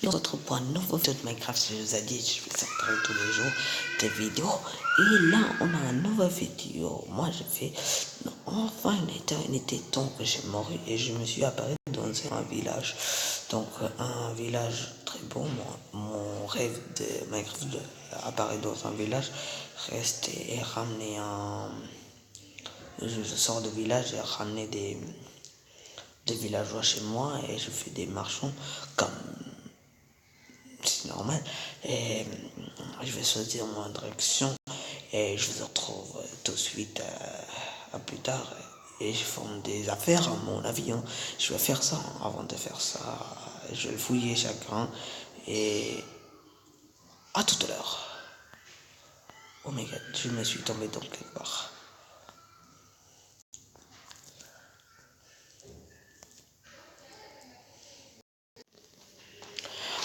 Et on se retrouve pour un nouveau vidéo de Minecraft. Je vous ai dit, je vais sortir tous les jours des vidéos. Et là, on a un nouveau vidéo. Moi, je fais... Enfin, il était temps que j'ai mort et je me suis apparu dans un village. Donc, un village très beau. Mon rêve de Minecraft apparaître dans un village reste et ramener un... Je sors de village et ramener des villageois chez moi et je fais des marchands comme c'est normal. Et je vais choisir mon direction et je vous retrouve tout de suite à plus tard. Et je forme des affaires à mon avis. Hein. Je vais faire ça. Avant de faire ça, je vais fouiller chacun. Et à tout à l'heure. Oh my god, je me suis tombé dans quelque part.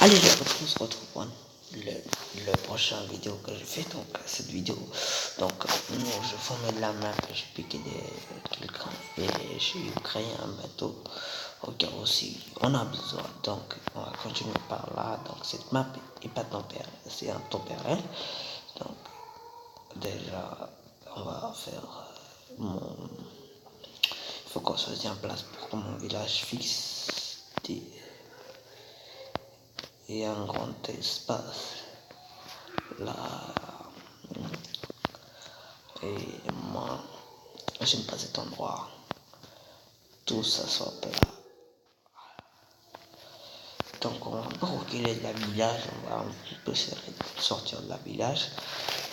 Allez, on se retrouve pour le prochain vidéo que je fais. Donc, cette vidéo, donc, je formais la map, j'ai piqué quelqu'un et j'ai créé un bateau au cas où si on a besoin. Donc, on va continuer par là. Donc, cette map est pas temporaire, c'est un temporel. Donc, déjà, on va faire mon. Il faut qu'on choisisse une place pour mon village fixe. Et un grand espace là et moi j'aime pas cet endroit, tout ça soit plat. Donc on va pas reculer de la village, on va un peu sortir de la village,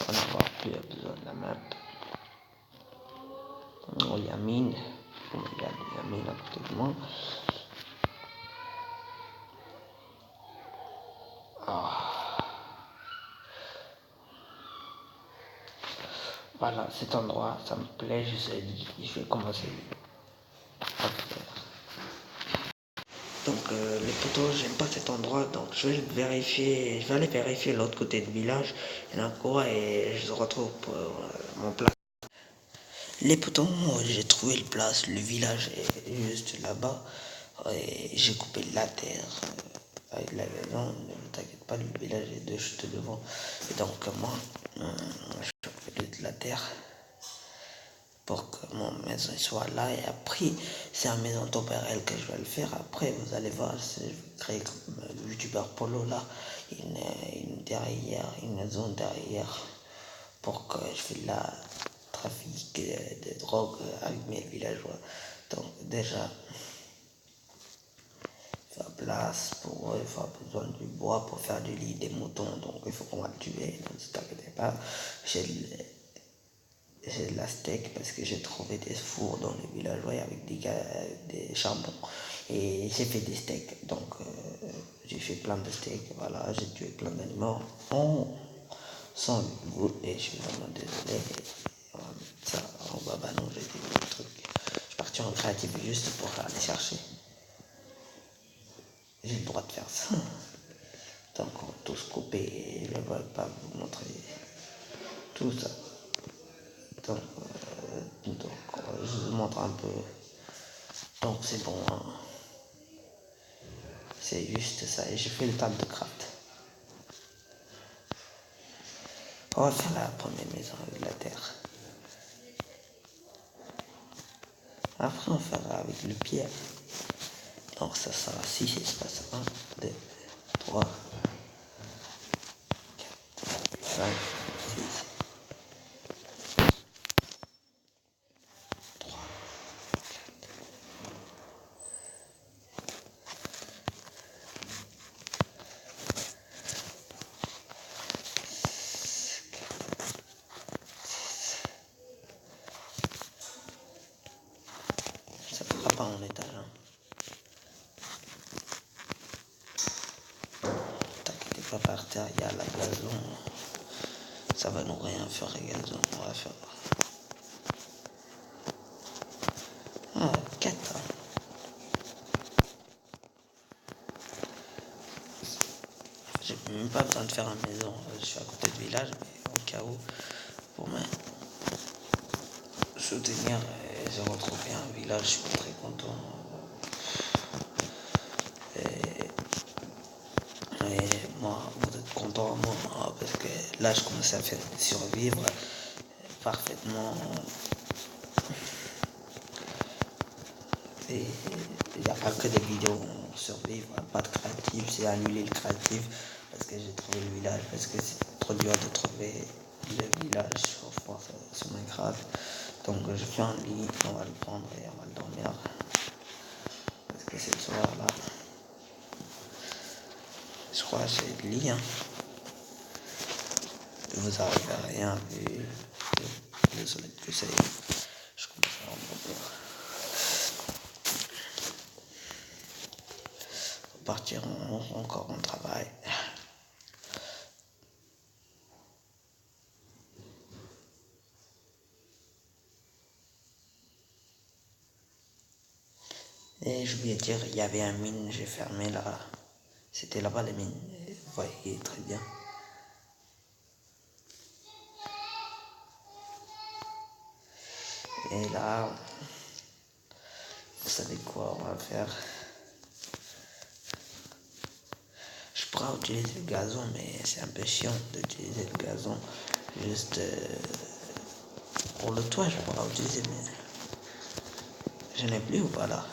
on n'aura plus besoin de la map. Il y a mine, il y a mine à côté de moi. Voilà, cet endroit, ça me plaît, je vais commencer à faire. Donc les poteaux, j'aime pas cet endroit, donc je vais aller vérifier l'autre côté du village, il y en a quoi et je retrouve pour, mon place. Les poteaux, j'ai trouvé le place, le village est juste là-bas, et j'ai coupé la terre avec la maison, ne t'inquiète pas, le village est juste devant, et donc moi, je fais de la terre pour que mon maison soit là et après c'est un maison temporelle que je vais le faire. Après vous allez voir, je vais créer comme le youtubeur Polo là une zone derrière pour que je fais la trafic de drogue avec mes villageois. Donc déjà faire place pour il faut besoin du bois pour faire du lit des moutons, donc il faut qu'on va le tuer, ne t'inquiète pas. J'ai de la steak parce que j'ai trouvé des fours dans le village avec des charbons et j'ai fait des steaks. Donc j'ai fait plein de steaks, voilà, j'ai tué plein d'animaux sans goût et je suis vraiment désolé. On va mettre ça en bas, bah non, j'ai des trucs. Je suis parti en créatif juste pour aller chercher. J'ai le droit de faire ça. Donc on va tous couper et je ne vais pas vous montrer tout ça. Donc, je vous montre un peu. Donc c'est bon, hein. C'est juste ça. Et j'ai fait le table de craft. On va faire la première maison avec la terre. Après on fera avec le pierre. Donc ça sera 6 espaces. 1, 2, 3, 4, 5, 6. Ça ne fera pas en étage. Hein. T'inquiète pas par terre, il y a la gazon. Ça va nous rien faire les gazon. On va faire. 4. J'ai même pas besoin de faire une maison. Je suis à côté du village, mais au cas où, pour me soutenir, j'ai retrouvé un village, je suis très content. Et Et moi, vous êtes content, moi, parce que là, je commence à faire survivre parfaitement. Et il n'y a pas que des vidéos où survivre, pas de créatif, c'est annuler le créatif parce que j'ai trouvé le village, parce que c'est trop dur de trouver le village sur Minecraft. Donc je fais un lit, on va le prendre et on va le dormir. Parce que c'est le soir là. Je crois que c'est le lit. Hein. Vous arrivez à rien et désolé de plus, je commence à remonter. Partir encore en travail. Et je voulais dire, il y avait un mine, j'ai fermé là. C'était là-bas les mines. Vous voyez très bien. Et là, vous savez quoi on va faire? Je pourrais utiliser le gazon, mais c'est un peu chiant d'utiliser le gazon. Juste pour le toit, je pourrais utiliser, mais je n'ai plus, voilà.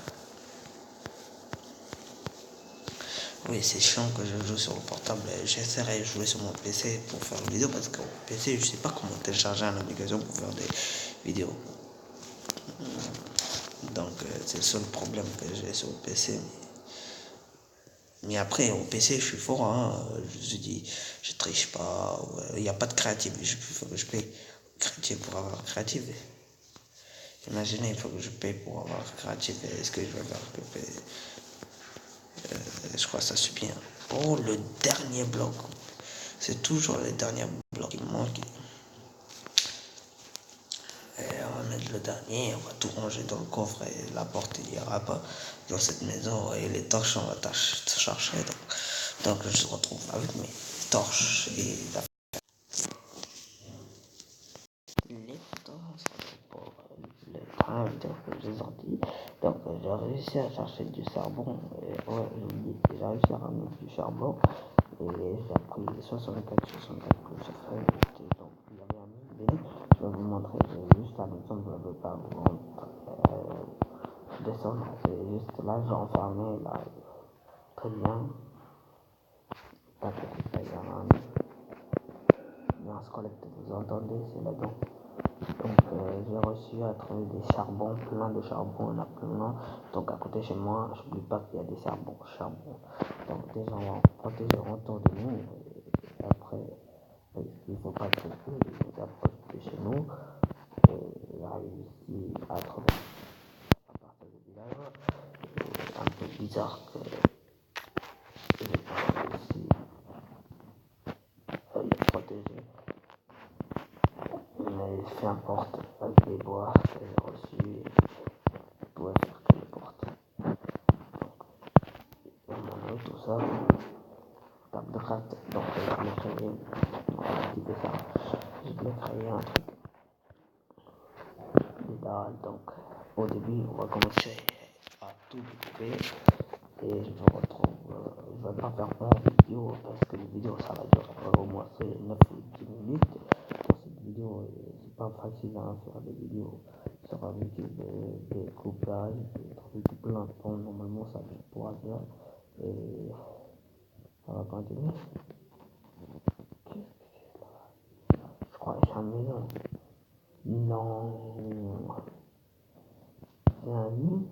Oui, c'est chiant que je joue sur le portable. J'essaierai de jouer sur mon PC pour faire une vidéo parce qu'au PC, je sais pas comment télécharger une application pour faire des vidéos. Donc, c'est le seul problème que j'ai sur le PC. Mais après, au PC, je suis fort. Hein. Je dis, je triche pas. Il n'y a pas de créatif. Il faut que je paye créatif pour avoir créatif. Imaginez, il faut que je paye pour avoir créatif. Est-ce que je vais faire que paye Je crois que ça suffit. Hein. Oh, le dernier bloc. C'est toujours le dernier bloc qui manque. Et on va mettre le dernier, on va tout ranger dans le coffre et la porte il n'y aura pas dans cette maison et les torches on va chercher. Donc je se retrouve avec mes torches et les photos pour le train que j'ai sorti. Donc j'ai réussi à chercher du charbon. Et, ouais, j'ai réussi à ramener du charbon et j'ai pris 64 que j'ai fait. Donc il y avait un mine. Je vais vous montrer, j'ai juste la maison, je ne veux pas vous descendre. C'est juste là, j'ai enfermé là. Très bien. Pas que il y a un squelette, vous entendez, c'est là-dedans. Donc j'ai réussi à trouver des charbons, plein de charbons, on a plein. Donc à côté chez moi, je n'oublie pas qu'il y a des charbons. Donc déjà on va protéger autour de nous. Et après, il ne faut pas que les approches de chez nous. Et là ici à trouver à partir du village. C'est un peu bizarre que j'ai pas réussi à les protéger. Mais peu importe, avec les bois que j'ai reçus, je pouvais faire que les portes. Donc, on a tout ça, table de craft, donc je voulais créer, on va activer ça, je voulais créer un truc idéal. Donc au début, on va commencer à tout découper et je me retrouve, je vais pas faire une vidéo parce que les vidéos ça va durer au moins 9 ou 10 minutes. Pour cette vidéo, c'est pas facile à faire des vidéos sur un YouTube, des coupages, des trucs plein de temps. Normalement, ça dure 3 heures et ça va continuer. Je crois que c'est un maison. Non, c'est un nid.